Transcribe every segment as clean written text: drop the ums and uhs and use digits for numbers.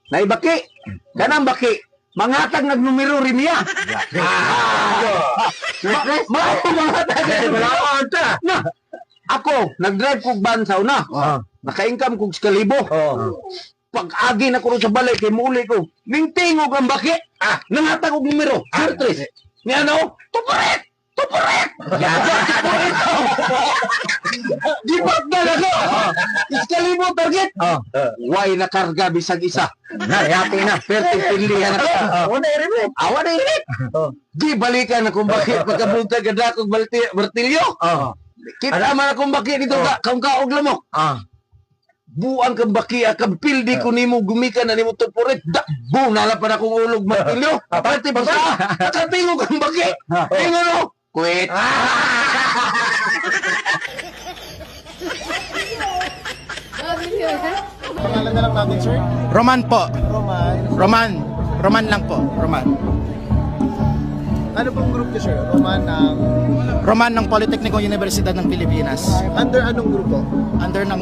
naibaki. Ganang baki. Mangatag nagnumero rin niya. Mangatag na. Ako, nag-drive kong van sa una. Naka-income kong 1,000. Pag-agi na ko rin sa balay, kay muli ko. Ningtingog ang baki. Nangatag kong numero. Sirtris. Ni ano? Tupurit! Tupurit! Di ba na ako? 1,000 target. Why nakarga bisag isa? Nayati na. Perti pilihan ako. Awa na irit. Di balikan akong baki. Pagkabuntag ganda akong martilyo. Kita man akong baki dito ka. Kaong-kaog lamok. Buang kang baki. Kampil di ko nimo gumikan na nimo tupurit. Dakbo nalapan akong ulog martilyo. Perti basta. Nakatingog kang baki. Tingnan mo. Quit. Pangalan na lang natin, sir. Roman po. Roman. Roman lang po. Roman. Ano pong group niyo, sir? Roman ng... Roman ng Polytechnico Universidad ng Pilipinas. Under anong grupo? Under ng...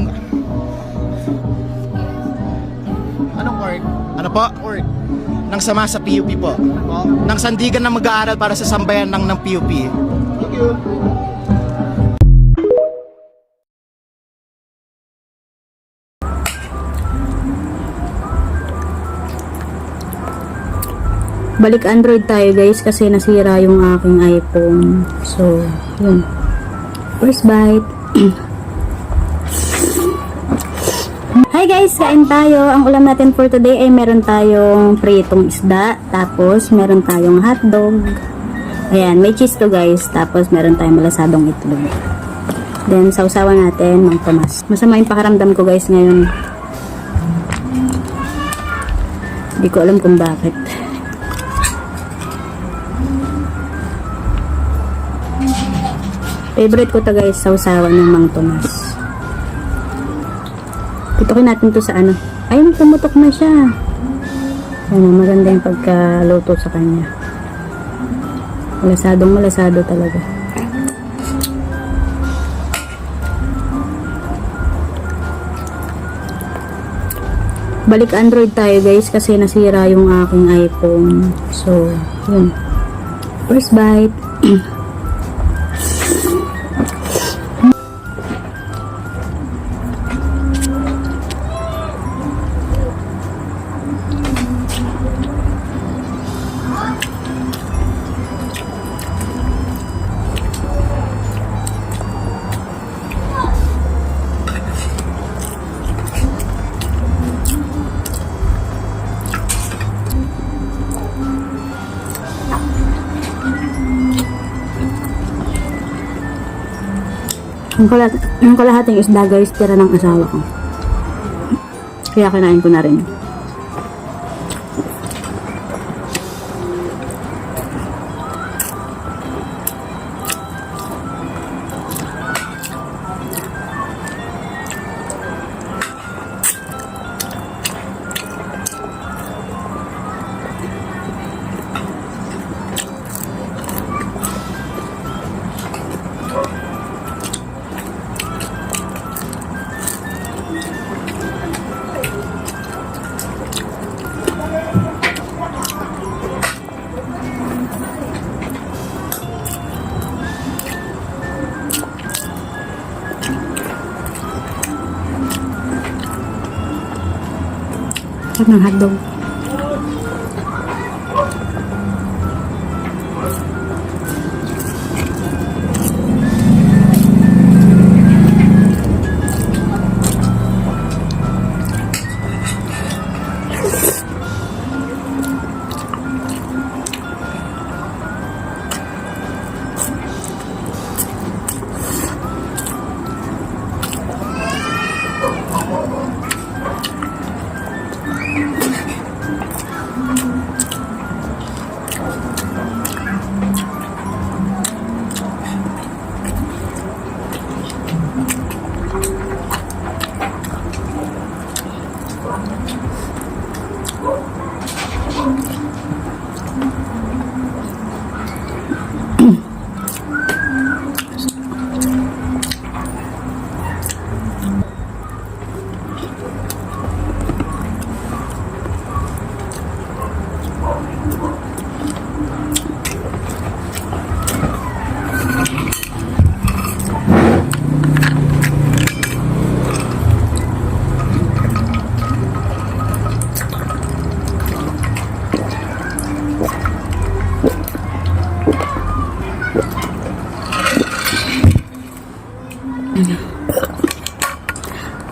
Anong org? Ano po? Org. Nang sama sa PUP po. Po? Nang sandigan na mag-aaral para sa sambayan ng PUP. Thank you. Balik Android tayo guys kasi nasira yung aking iPhone. So, yun. First bite. Hi guys, kain tayo. Ang ulam natin for today ay meron tayong pritong isda. Tapos, meron tayong hotdog. Ayan, may cheese to guys. Tapos, meron tayong malasadong itlog. Then, sausawan natin ng Tomas. Masama yung pakaramdam ko guys ngayon. Hindi ko alam kung bakit. Favorite ko to guys, sausawan ng Mang Tomas. Pitukin natin to sa ano. Ayun, tumutok na siya. Ayun, maganda yung pagkaluto sa kanya. Malasado talaga. Balik Android tayo guys kasi nasira yung aking iPhone. So, yun. First bite. Yung kalahating isda guys, tira ng asawa ko. Kaya kinain ko na rin. Sarap ng hotdog.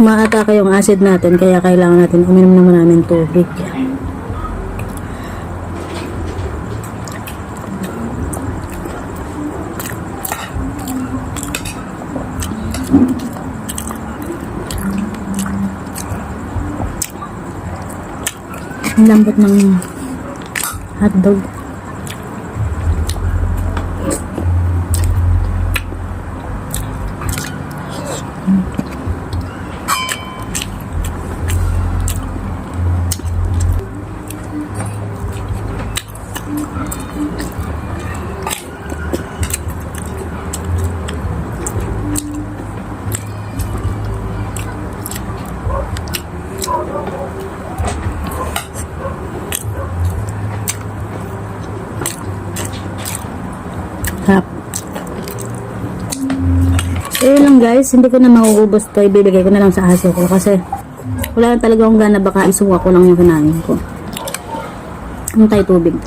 umaatake yung acid natin, kaya kailangan natin uminom ng maraming tubig. Ang lambot ng hotdog. Harap. So yun lang guys, hindi ko na mauubos to, ibibigay ko na lang sa aso ko kasi wala na talaga akong gana, baka isuwa ko lang yung kinain ko. Antay tubig.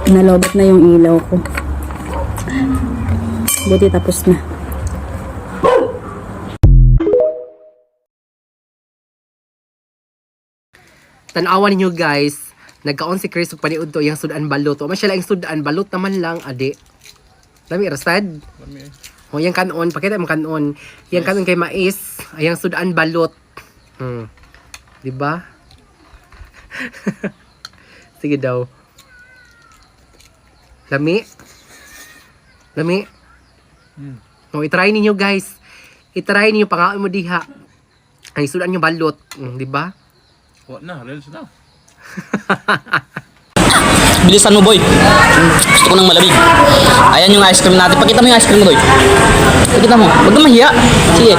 Nalobat na yung ilaw ko. Buti tapos na. Tanawan ninyo guys, nagkaon si Chris ug paniud to iyang sudan balot. O man siya lang sudan balot naman lang adi. Lami rastad. O yang kanon, pakita mo kanon. Yang kanon kay mais, ayang sudan balot. Di ba? Sige daw. Lami. Lami. O i-try ninyo guys. I-try ninyo pangaon mo diha. Ay sudan yung balot, di ba? What na? Reels na. Bilisan mo boy. Gusto ko ng malamig. Ayan yung ice cream natin. Pakita mo yung ice cream mo boy. Pakita mo. Huwag kang mahiya. Sige.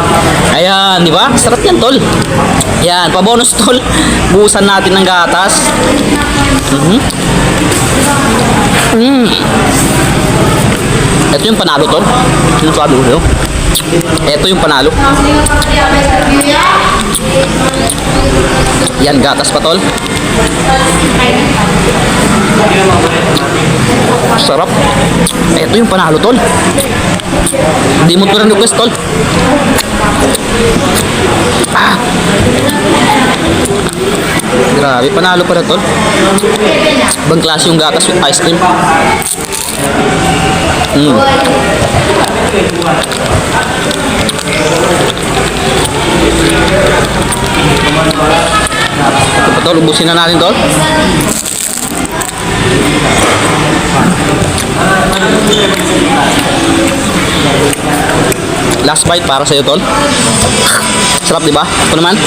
Ayan, di ba? Sarap yan tol. Yan, pabonus tol. Buhusan natin ng gatas. Ito yung panalo tol. Sino sabi ko sa'yo? Ito yung panalo. Yan, gatas pa tol. Sarap. Ito yung panalo tol. Hindi mo ito rin request tol. Grabe, panalo pa na tol. Ibang klase yung gatas with ice cream. Ito pa tol, ubusin na natin tol. Last bite para sa'yo tol. Sarap diba? Ito naman.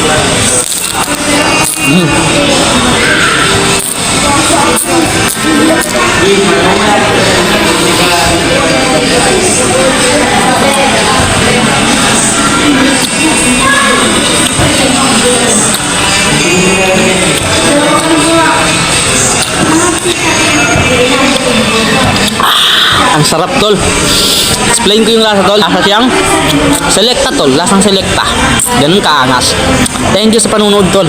Ang sarap tol. Explain ko yung lasa tol. Lasa siyang selecta tol. Lasang selecta. Ganun kaangas. Thank you sa panunod tol.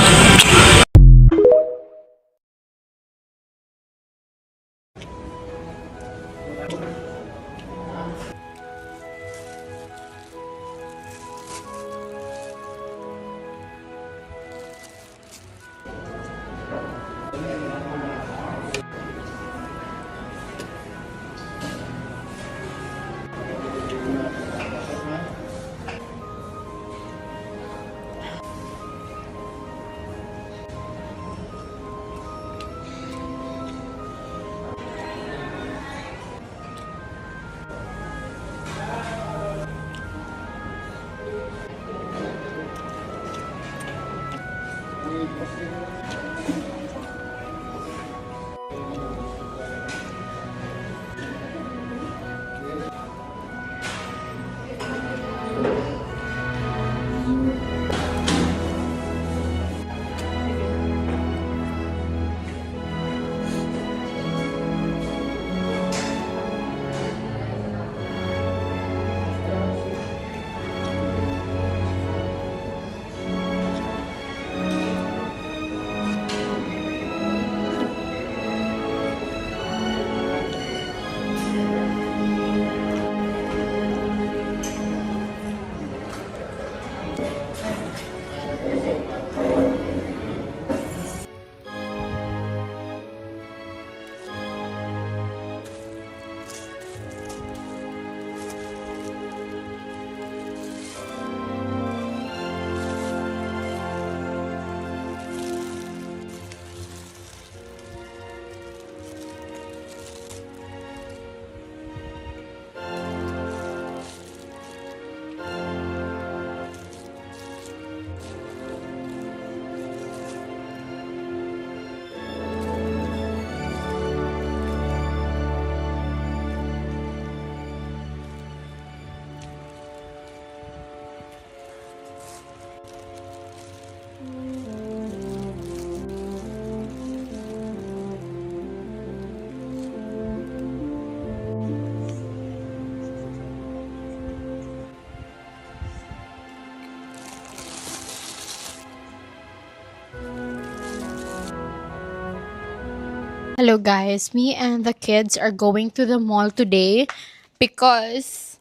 Hello guys, me and the kids are going to the mall today because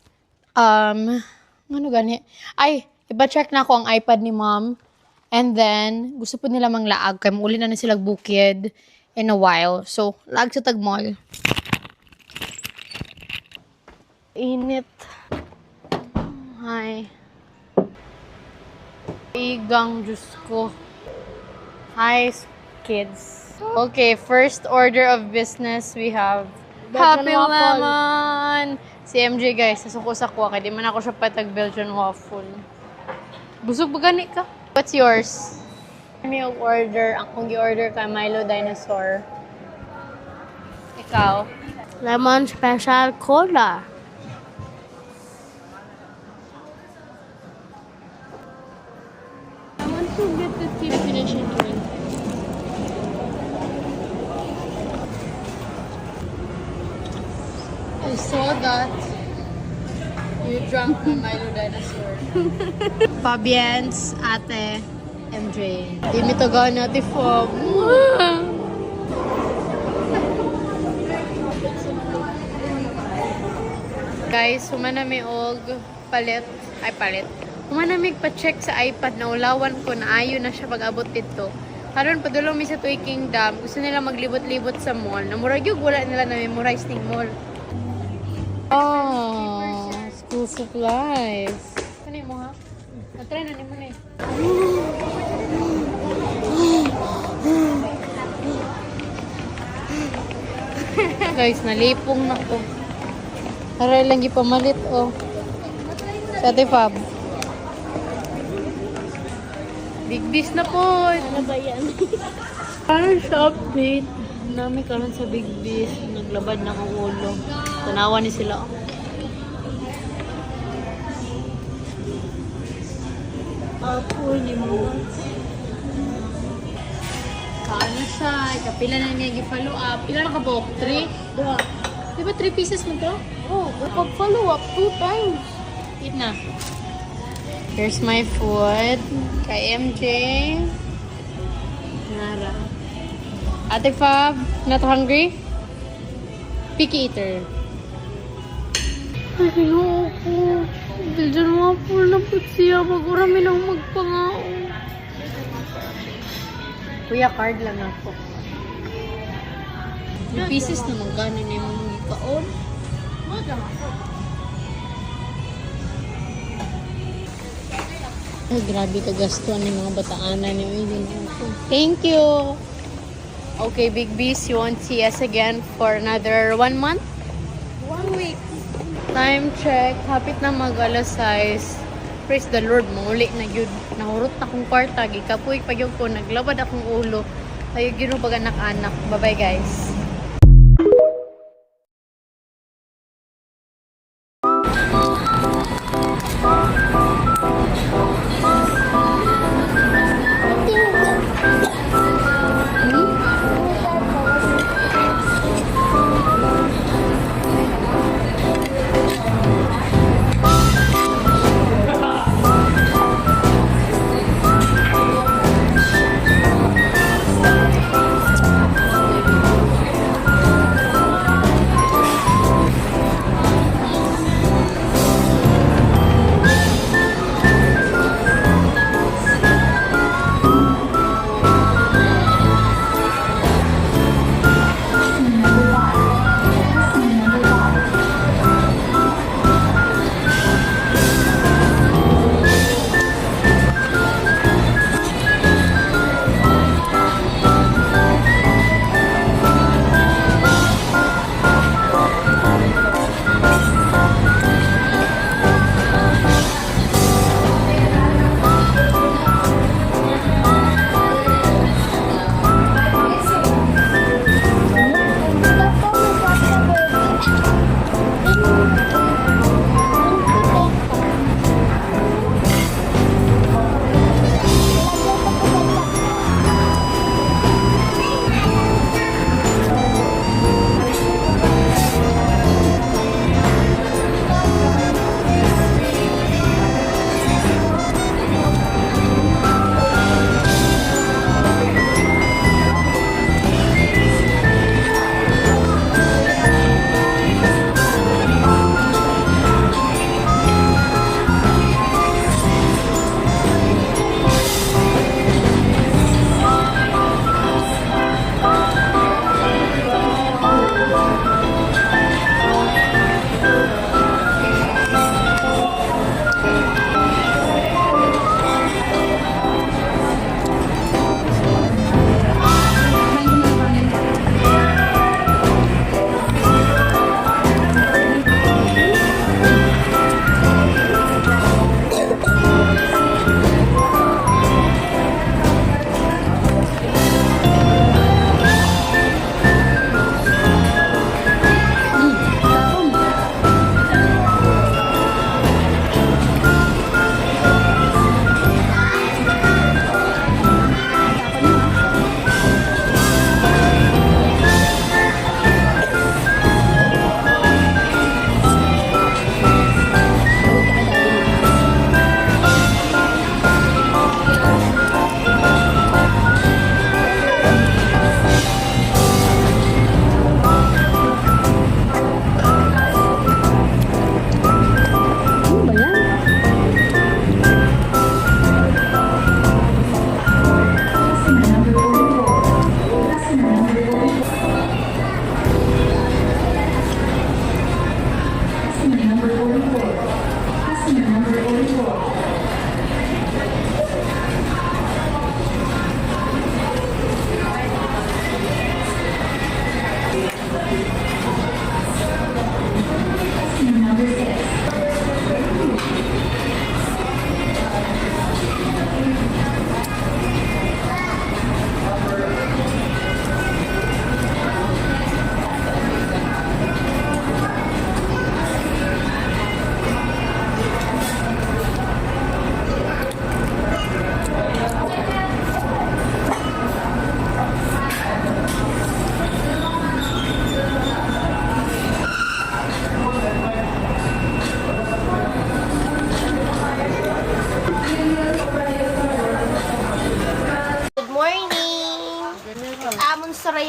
ano gani? Ay, iba-check na ako ang iPad ni mom. And then gusto po nila manglaag kay muli na sila bukid in a while. So, laag sa tag mall. Init. Hi. Igang Diyos ko. Hi, kids. Okay, first order of business, we have Happy Lemon! Si MJ guys, nasuko sa kuha, kaya di man ako siya patag Belgian waffle. Busog ba gani ka? What's yours? Kami yung order, akong gi-order kay Milo Dinosaur. Ikaw? Lemon Special Cola. I want to get the definition drink. I saw that you drank the Milo Dinosaur. Fabian's ate, MJ. Di mi to gawin natin Fab. Guys, humanami og palit. Ay, palit. Humanami pa-check sa iPad na ulawan ko na ayo na siya pag-abot dito. Karon padulong mi sa Toy Kingdom. Gusto nila maglibot-libot sa mall. Namurag yung wala nila na memorize ning mall. Oh, school supplies. Ano mo ha? Na-try na ni mo na eh. Guys, nalipong na ko. Aray lang pamalit oh. Sa Ate Fab. Big Beast na po. Ano ba yan? Parang sa update. Nami karon sa Big Beast. Naglabad na akong ulo. Tanawa ni sila. Ako ni mo. Kaano siya? Kapila na niya i-follow up. Pila na ka ba? 3? Di ba 3 pieces mo to? Oh, pag-follow up 2 times. Eat na. Here's my food. Kay MJ. Nara. Ate Fab, not hungry? Picky eater. Ay, ako. Belgian waffle na po siya. Mag-urami lang magpangao. Kuya, card lang ako. Yung pieces na magkano na yung mga ikaon. Ay, grabe ka gastuan ng mga bataanan ni William. Thank you! Okay, Big Beast, you won't see us again for another 1 month? 1 week. Time check. Hapit na mag-alas 6. Praise the Lord, muli na yun. Nahurot akong kwarta. Gikapuy pa yun ko. Naglabad akong ulo. Ayun yun pag anak-anak. Bye-bye, guys.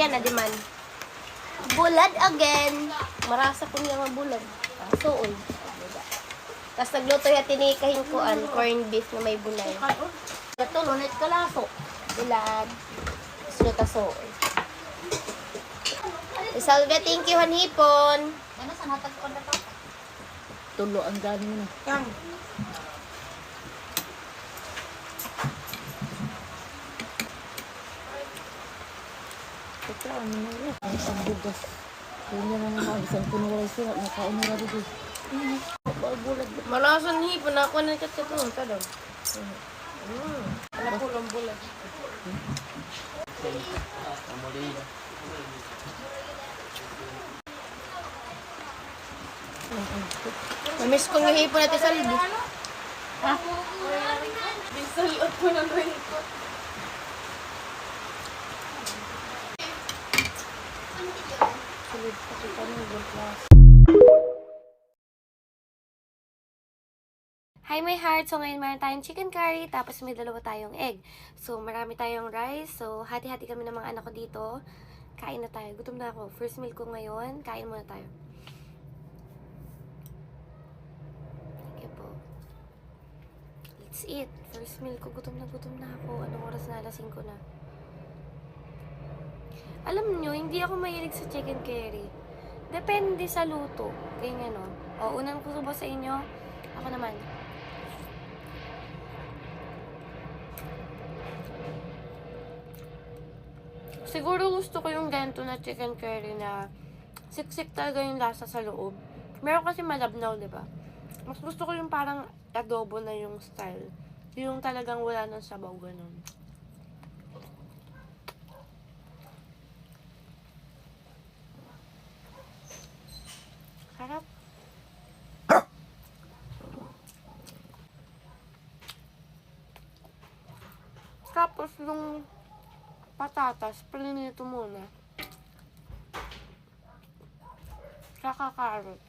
yan, adiman. Bulad again. Marasa ko niya mabulad. Suol. Tapos nagluto yung tinikahin ko corned beef na may bulay. Gatulo, net kalaso. Bulad. Suta suol. Salve, thank you, Hanipon. Ano, saan hatag ko na to? Tulo ang gani mo na. Yang. Ito, ano na yun? Ang bugas. Kaya niya naman ako. Isang punuwala sila. Nakaunura dito. Malasan hipon. Ako na ito. Tadam. Anak ko lang bulad. Mamiss ko ng hipon natin sa libo. Ha? Bisalot ko ng hipon. Hi my heart! So ngayon meron tayong chicken curry, tapos may dalawa tayong egg. So marami tayong rice, so hati-hati kami ng mga anak ko dito. Kain na tayo, gutom na ako. First meal ko ngayon, kain muna tayo. Okay po. Let's eat. First meal ko, gutom na ako. Anong oras na? 5 na. Alam nyo, hindi ako mahilig sa chicken curry. Depende sa luto. Kaya no. O, unang ko ba sa inyo? Ako naman. Siguro gusto ko yung ganito na chicken curry na siksik talaga yung lasa sa loob. Meron kasi malabnaw, di ba? Mas gusto ko yung parang adobo na yung style. Yung talagang wala ng sabaw, ganun. Sarap. Tapos yung patatas, prinito muna. Saka carrot.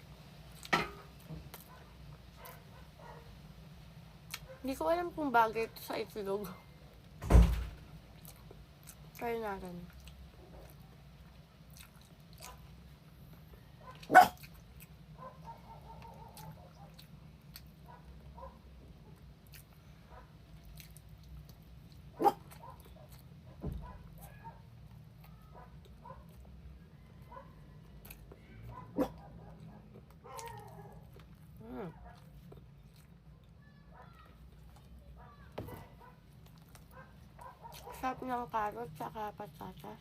Hindi ko alam kung bagay ito sa itlog. Try natin. Sarap ng carrot saka patatas.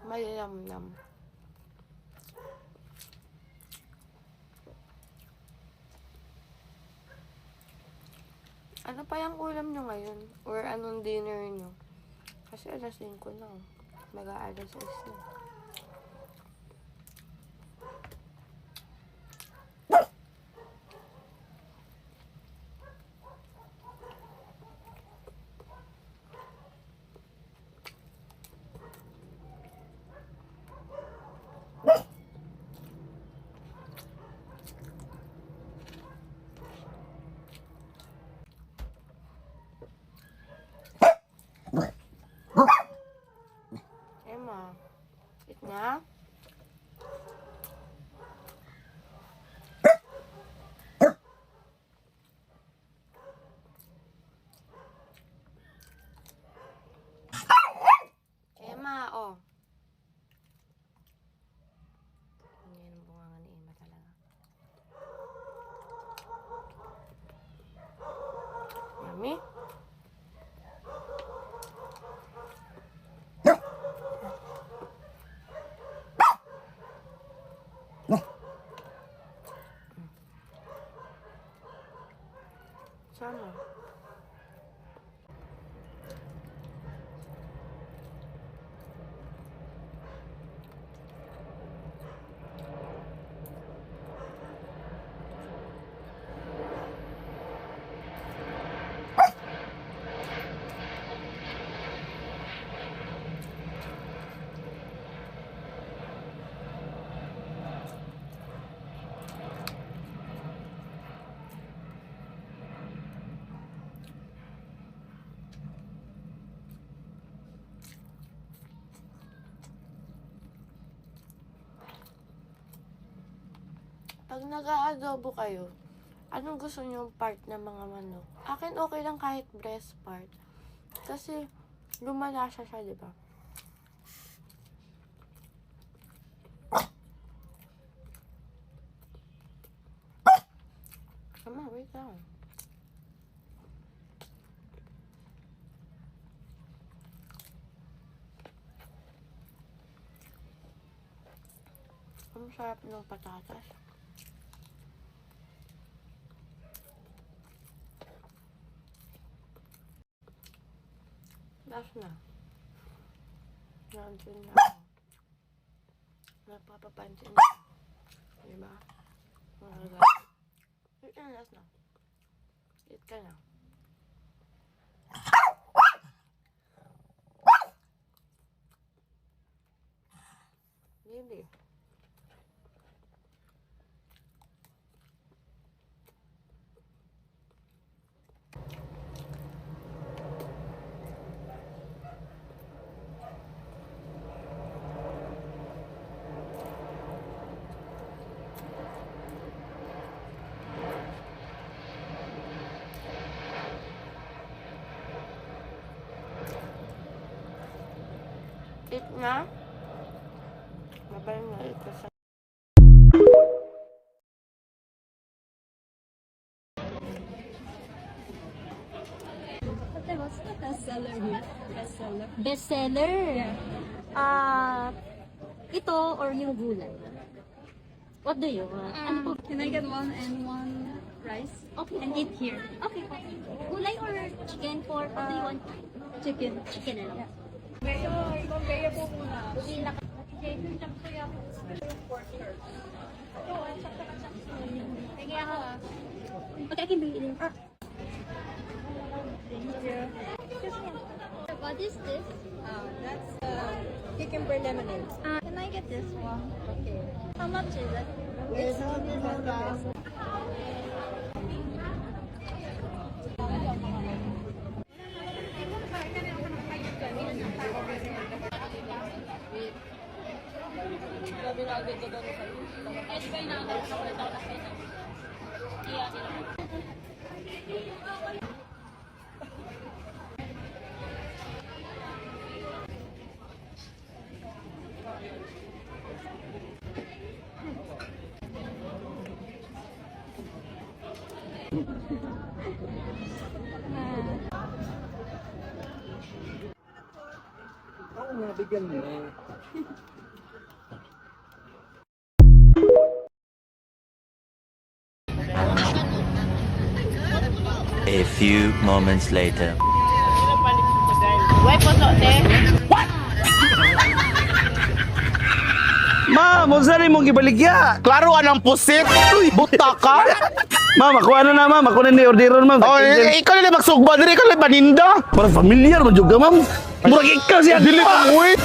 Malinamnam. Ano pa yung ulam nyo ngayon? Or anong dinner nyo? Kasi alas 5 na. Mag-aalas 6 na. Emma, eat na. Emma, oh. Yan ang bunganga ni Emma talaga. Yummy. Sama. pag nag-aadobo kayo, anong gusto niyong part ng mga manok? Akin okay lang kahit breast part. Kasi lumala siya, di ba? Come on, wait down. Ang sarap ng patatas. Last na. Nandiyan na ako. Napapapansin na. Diba? Mga guys. Wait na, last na. Eat ka na. Baby. Eat na. Mabalik na ito sa... What's the bestseller here? Bestseller? Ito or yung gulay? What do you want? Ano po? Can I get one and one rice? Okay. And eat here. Okay. Gulay or chicken, pork? What do you want? Chicken. Chicken na lang. Okay, I can bring it in. What is this? That's cucumber lemonade. Can I get this one? Okay. How much is it? It's $100. A few moments later. Ma, mo sari mong gibaligya. Klaro anang pusit. Uy, buta ka. Ma, makuha na ma'am. Ako na ni-orderon, ma'am. Oh, ikaw na magsugba diri, ikaw na paninda. Parang familiar mo juga, ma'am. Murag ikaw siya dili pa, uy.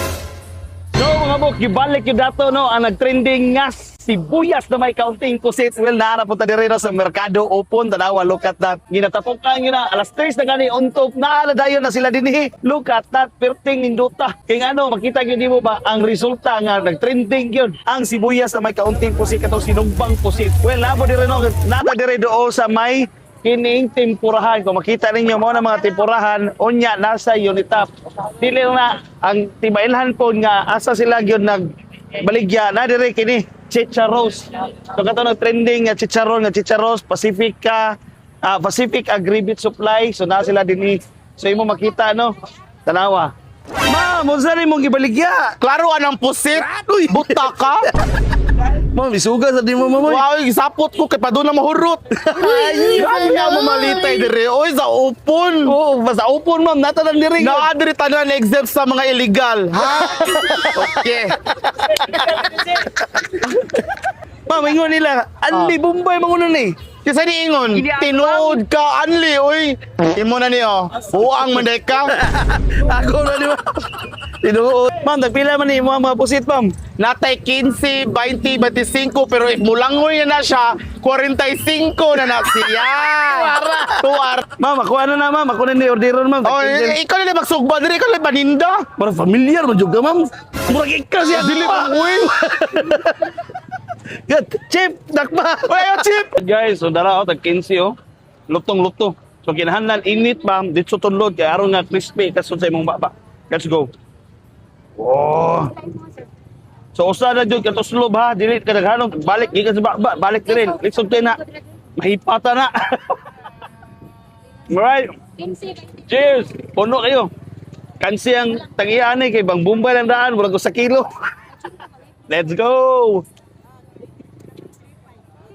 No, mga bok, gibalik yung dato, no, ang nag-trending nga sibuyas na may kaunting pusit. Well, nahanap po tayo rin sa merkado, open, tanawa, look at that. Ginatapukan yun na, alas 3 na gani, untog, naaladayon na sila din eh. Look at that, perting ninduta. Kaya ano, makita nyo di mo ba, ang resulta nga, nag-trending yun. Ang sibuyas na may kaunting pusit, katong sinumbang pusit. Well, nabo di rin, no, nata di rin doon sa may kining tempurahan. Kung makita ninyo mo na mga tempurahan, unya, nasa unitap. Dili na, ang tibailhan po nga, asa sila yun nagbaligya, na dire kini, chicharos. So kato nag-trending nga chicharos, Pacific Agribit Supply. So na sila din so imo makita no. Tanawa. Ma, mo sari mong gibaligya. Klaro anang pusit. Uy, buta ka. Ma'am, isuga sa di mo mamoy. Wow, isapot ko kay paduna mahurot. Ay, kaya mo malitay dire. Oy, sa upon. Oo, sa upon ma'am, natanan dire. Na dire tanan exempt sa mga illegal. Ha? Okay. Ma'am, ingon nila, anli Bombay mangunan ni. Kasi ni ingon, tinood ka, anli, oy. Imo na niyo, buang manday ka. Ako na niyo. Tinood. Ma'am, nagpila man ni mo ang mga pusit, ma'am. Natay 15, 20, 25, pero if mulangoy na siya, 45 na siya. Tuwar. Ma'am, ako na ma'am. Ako na ni-orderon, ma'am. Oh, ikaw na magsugba diri, ikaw na paninda. Parang familiar mo juga, ma'am. Murag ikaw siya dili pa, uy. Good. Chip! Dakma! Ayo chip. Guys, so dara tag 15 oh. Lutong-luto. So kinahanglan init ba dito tunlod kay aron nga crispy kasud sa imong baba. Let's go. Oh. So usa na jud kato slob ha, dili ka daghanon balik gikan sa baba, balik din. Lisod tayo na. Mahipata na. Alright. Cheers. Puno kayo. Kansi ang tangiane kay bang Bombay lang daan, wala ko sa kilo. Let's go.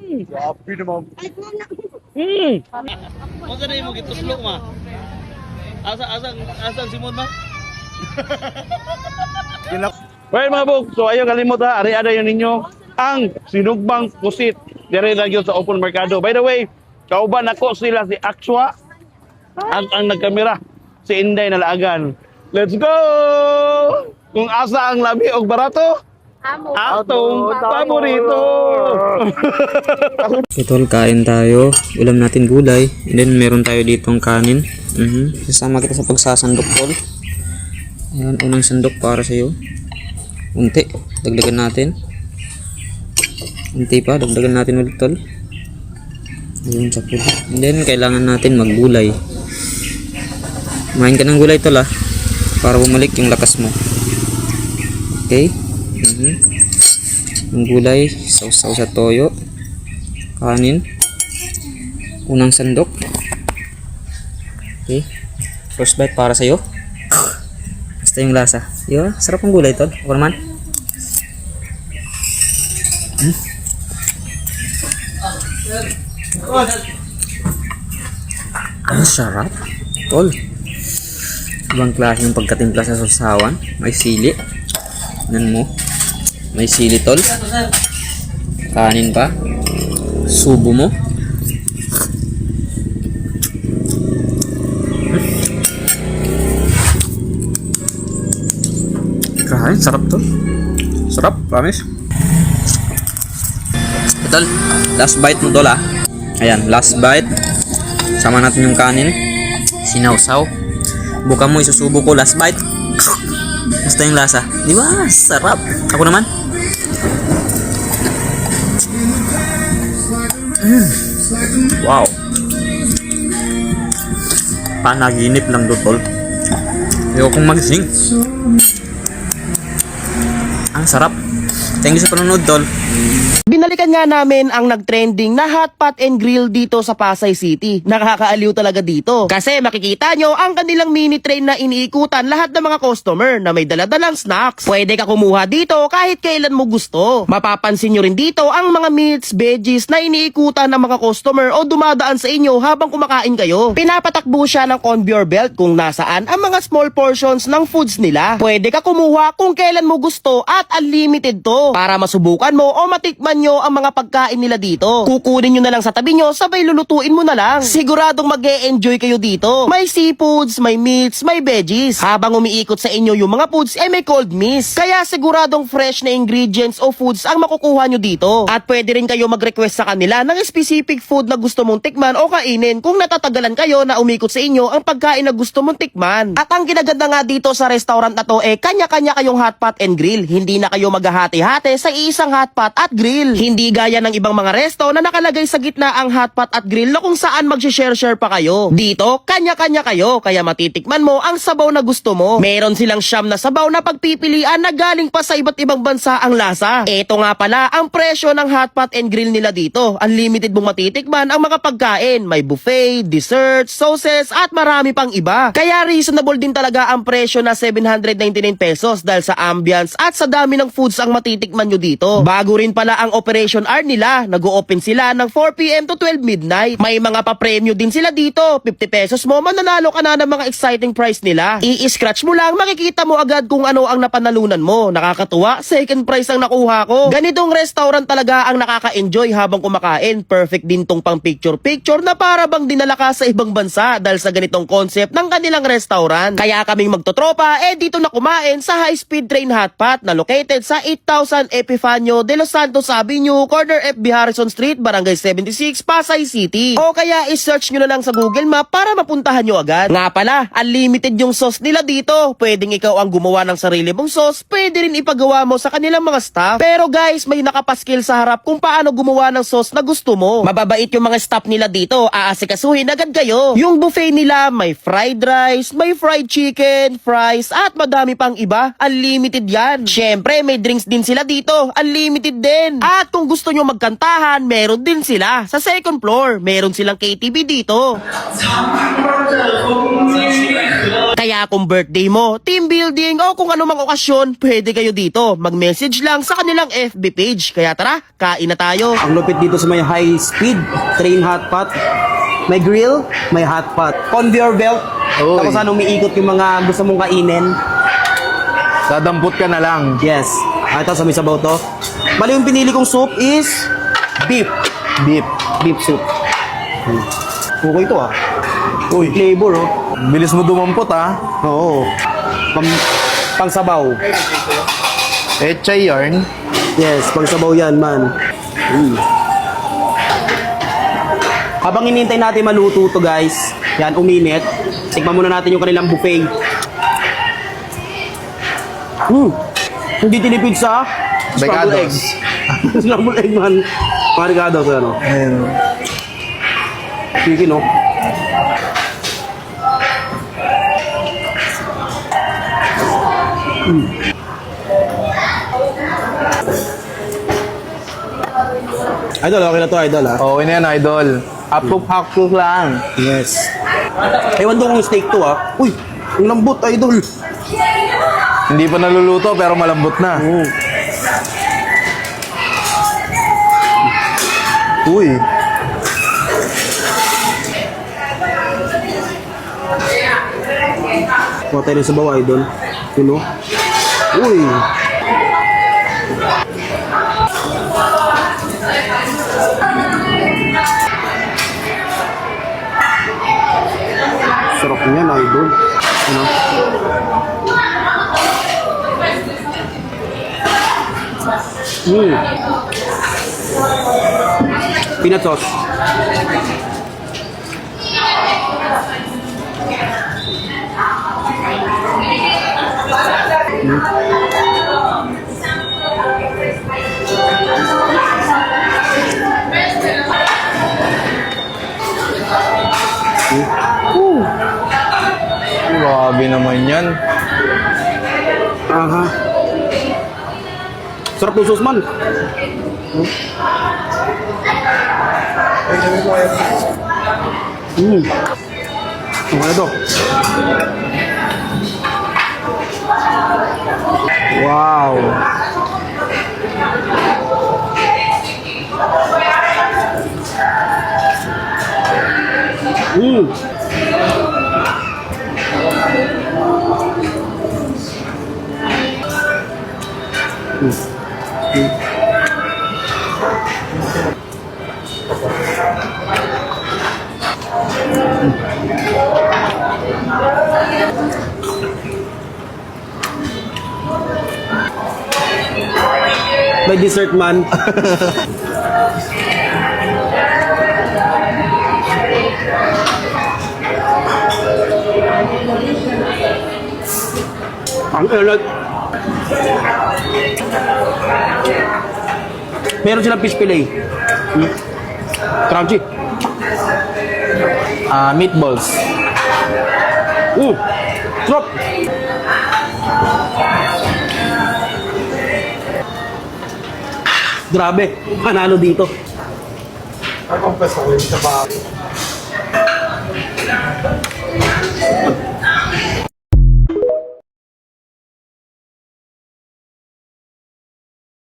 Happy naman. Ano na mo gituslo ma? Asang Simon ma? Well mga bog, so ayaw kalimot ha, ari-ada yun ninyo ang sinugbang pusit dire na yun sa open mercado. By the way, kauban ako sila si Akswa ang nagkamera, si Inday na laagan. Let's go! Kung asa ang labi o barato, atong paborito! So tol, kain tayo. Ulam natin gulay. And then meron tayo ditong kanin. Sasama kita sa pagsasandok tol. Ayan, unang sandok para sa'yo. Unti, dagdagan natin. Unti pa, dagdagan natin ulit tol. Ayun, sakit. And then kailangan natin maggulay. Kumain ka ng gulay tol para bumalik yung lakas mo. Okay? Yung gulay, sausaw sa toyo. Kanin. Unang sandok. Okay. First bite para sa'yo. Basta yung lasa. Yo, sarap ng gulay tol. Ako naman. Ang sarap. Tol. Ibang klase yung pagkatimpla sa sausawan. May sili. Nan mo. May sili tol. Kanin pa. Subo mo. Grabe, sarap to. Sarap, promise. Tol, last bite mo tol Ayan, last bite. Sama natin yung kanin. Sinawsaw. Buka mo, isusubo ko, last bite. Basta yung lasa. Di ba? Sarap. Ako naman. Wow. Panaginip lang do tol. Ayokong magising. Ang sarap. Thank you sa panonood tol. Binalikan nga namin ang nagtrending na hot pot and grill dito sa Pasay City. Nakakaaliw talaga dito. Kasi makikita nyo ang kanilang mini train na iniikutan lahat ng mga customer na may daladalang snacks. Pwede ka kumuha dito kahit kailan mo gusto. Mapapansin nyo rin dito ang mga meats, veggies na iniikutan ng mga customer o dumadaan sa inyo habang kumakain kayo. Pinapatakbo siya ng conveyor belt kung nasaan ang mga small portions ng foods nila. Pwede ka kumuha kung kailan mo gusto at unlimited to para masubukan mo o matikman nyo ang mga pagkain nila dito. Kukunin nyo na lang sa tabi nyo, sabay lulutuin mo na lang. Siguradong mag-e-enjoy kayo dito. May seafoods, may meats, may veggies. Habang umiikot sa inyo yung mga foods, may cold mist. Kaya siguradong fresh na ingredients o foods ang makukuha nyo dito. At pwede rin kayo mag-request sa kanila ng specific food na gusto mong tikman o kainin kung natatagalan kayo na umikot sa inyo ang pagkain na gusto mong tikman. At ang ginaganda nga dito sa restaurant na to kanya-kanya kayong hot pot and grill. Hindi na kayo maghahati-hati sa isang hot pot at grill. Hindi gaya ng ibang mga resto na nakalagay sa gitna ang hotpot at grill na kung saan mag-share-share pa kayo. Dito, kanya-kanya kayo kaya matitikman mo ang sabaw na gusto mo. Meron silang siyam na sabaw na pagpipilian na galing pa sa iba't ibang bansa ang lasa. Ito nga pala ang presyo ng hotpot and grill nila dito. Unlimited mong matitikman ang mga pagkain. May buffet, dessert, sauces at marami pang iba. Kaya reasonable din talaga ang presyo na 799 pesos dahil sa ambience at sa dami ng foods ang matitikman nyo dito. Bago rin pala ang operation hour nila. Nag-o-open sila ng 4 PM to 12 midnight. May mga pa-premyo din sila dito. 50 pesos mo, mananalo ka na ng mga exciting prize nila. I-scratch mo lang, makikita mo agad kung ano ang napanalunan mo. Nakakatuwa, second prize ang nakuha ko. Ganitong restaurant talaga ang nakaka-enjoy habang kumakain. Perfect din tong pang picture-picture na para bang dinala ka sa ibang bansa dahil sa ganitong concept ng kanilang restaurant. Kaya kaming magtotropa, dito na kumain sa high-speed train hotpot na located sa San Epifanio de los Santos Avenue, corner FB Harrison Street, Barangay 76, Pasay City. O kaya i-search nyo na lang sa Google Map para mapuntahan nyo agad. Nga pala, unlimited yung sauce nila dito. Pwedeng ikaw ang gumawa ng sarili mong sauce, pwede rin ipagawa mo sa kanilang mga staff. Pero guys, may nakapaskil sa harap kung paano gumawa ng sauce na gusto mo. Mababait yung mga staff nila dito, aasikasuhin agad kayo. Yung buffet nila, may fried rice, may fried chicken, fries, at madami pang iba. Unlimited yan. Syempre, may drinks din sila dito. Unlimited din. At kung gusto nyo magkantahan, meron din sila. Sa second floor, meron silang KTV dito. Kaya kung birthday mo, team building, o kung anumang okasyon, pwede kayo dito. Mag-message lang sa kanilang FB page. Kaya tara, kain na tayo. Ang lupit dito sa may high speed train hot pot. May grill, may hot pot. Conveyor belt. Tapos ano, umiikot yung mga gusto mong kainin. Dadampot ka na lang. Yes. Ito sa may sabaw to. Bali yung pinili kong soup is beef. Beef soup. Okay ito ah. Uy, flavor oh. Bilis mo dumampot Oo. Pang sabaw. Echay yarn. Yes, pang sabaw yan man. Habang hinihintay natin maluto to guys, yan uminit. Tikman muna natin yung kanilang buffet. Hindi tinipid sa scrambled egg. Scrambled egg man. Mga rigados, ano? Chicken, no? Idol, okay na to, idol, ha? Okay na yan, idol. Hapok lang. Yes. Ewan doon kung steak to, ha? Uy, ang lambot, idol. Hindi pa naluluto pero malambot na. Uy. Kuha tayo sa bawah, idol. Yun, no? Uy. Sarap niyan, idol. Ano? Peanut sauce. Grabe naman yan. Aha. Sarap ng sauce man. Okay to. Wow. May dessert man. Ang elat. Meron silang fish fillet. Crunchy. Meatballs. Sarap. Grabe, panalo dito.